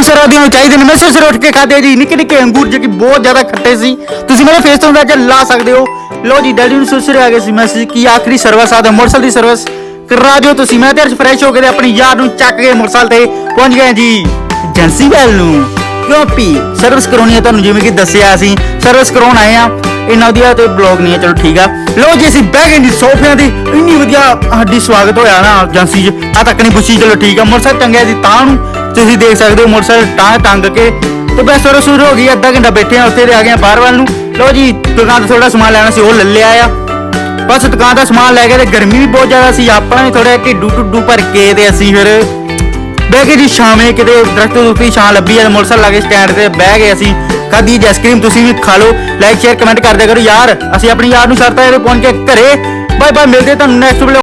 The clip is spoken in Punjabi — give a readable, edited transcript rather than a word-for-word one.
ਸਰਦੀਆਂ ਨੂੰ ਚਾਹੀਦੇ ਨੇ। ਮੈਂ ਸਵੇਰੇ ਉੱਠ ਕੇ ਖਾਦੇ ਜੀ ਨਿੱਕੇ ਨਿੱਕੇ ਅੰਗੂਰ ਜੋ ਕਿ ਬਹੁਤ ਜ਼ਿਆਦਾ ਖੱਟੇ ਸੀ। ਤੁਸੀਂ ਮੇਰੇ ਫੇਸ ਤੋਂ ਅੰਦਾਜ਼ਾ ਲਾ ਸਕਦੇ ਹੋ। ਲੋ ਜੀ ਡੈਡੀ ਨੂੰ ਸਵੇਰੇ ਆ ਗਏ ਸੀ ਮੈਸੇਜ ਕਿ ਆਖਰੀ ਸਰਵਿਸ ਆ ਮੋਟਰਸਾਈਕਲ ਦੀ ਸਰਵਿਸ ਕਰਾ ਦਿਓ ਤੁਸੀਂ। ਮੈਂ ਤੇ ਅੱਜ ਫਰੈਸ਼ ਹੋ ਕੇ ਆਪਣੀ ਯਾਰ ਨੂੰ ਚੱਕ ਕੇ ਮੋਟਰਸਾਈਕਲ ਤੇ ਪਹੁੰਚ ਗਏ ਜੀ ਏਜੰਸੀ ਵੱਲ ਨੂੰ। ਕਿਉਂਕਿ ਸਰਵਿਸ ਕਰਾਉਣੀ ਹੈ ਤੁਹਾਨੂੰ, ਜਿਵੇਂ ਕਿ ਦੱਸਿਆ ਅਸੀਂ ਸਰਵਿਸ ਕਰਾਉਣ ਆਏ ਆ। ਇੰਨਾ ਵਧੀਆ ਤੇ ਬਲੌਗ ਨਹੀਂ ਹੈ, ਚਲੋ ਠੀਕ ਆ। ਲੋ ਜੀ ਅਸੀਂ ਬਹਿ ਗਏ ਜੀ ਸੋਫਿਆਂ ਦੀ, ਇੰਨੀ ਵਧੀਆ ਸਾਡੀ ਸਵਾਗਤ ਹੋਇਆ ਨਾ ਏਜੰਸੀ 'ਚ। ਆ ਤੱਕ ਨਹੀਂ ਪੁੱਛੀ, ਚਲੋ ਠੀਕ ਆ। ਮੋਟਰਸਾਈਕਲ ਟੰਗਿਆ ਸੀ ਤਾਂ ਨੂੰ, ਤੁਸੀਂ ਦੇਖ ਸਕਦੇ ਹੋ ਮੋਟਰਸਾਈਕਲ ਤਾਂ ਟੰਗ ਕੇ। ਤੇ ਬਸ ਸਰਵਿਸ ਸ਼ੁਰੂ ਹੋ ਗਈ, ਅੱਧਾ ਘੰਟਾ ਬੈਠੇ ਆ ਉੱਥੇ ਤੇ ਆ ਗਏ ਬਾਹਰ ਵੱਲ ਨੂੰ। ਲੋ ਜੀ ਦੁਕਾਨ ਤੋਂ ਥੋੜਾ ਸਮਾਨ ਲੈਣਾ ਸੀ, ਉਹ ਲੈ ਲਿਆ ਆ। ਬਸ ਦੁਕਾਨ ਦਾ ਸਮਾਨ ਲੈ ਕੇ ਤੇ ਗਰਮੀ ਵੀ ਬਹੁਤ ਜ਼ਿਆਦਾ ਸੀ, ਆਪਣਾ ਵੀ ਥੋੜਾ ਢਿੱਡੂ ਟੁੱਡੂ ਭਰ ਕੇ ਤੇ ਅਸੀਂ ਫਿਰ ਬਹਿ ਗਏ ਜੀ ਸ਼ਾਮੇ ਕਿਤੇ ਦਰਖਤ ਉੱਤੇ ਛਾਂ ਲੱਭੀ ਆ, ਮੋਟਰਸਾਈਕਲ ਲਾ ਕੇ ਸਟੈਂਡ ਤੇ ਬਹਿ ਗਏ ਅਸੀਂ। ਖਾਦੀ ਜੀ ਆਈਸਕ੍ਰੀਮ, ਤੁਸੀਂ ਵੀ ਖਾ ਲਓ। ਲਾਈਕ ਸ਼ੇਅਰ ਕਮੈਂਟ ਕਰ ਦਿਆ ਕਰੋ ਯਾਰ। ਅਸੀਂ ਆਪਣੀ ਯਾਰ ਨੂੰ ਛੱਡਤਾ ਪਹੁੰਚ ਕੇ ਘਰੇ। ਬਾਏ ਬਾਏ, ਮਿਲਦੇ ਤੁਹਾਨੂੰ ਨੈਕਸਟ ਵੀਡੀਓ।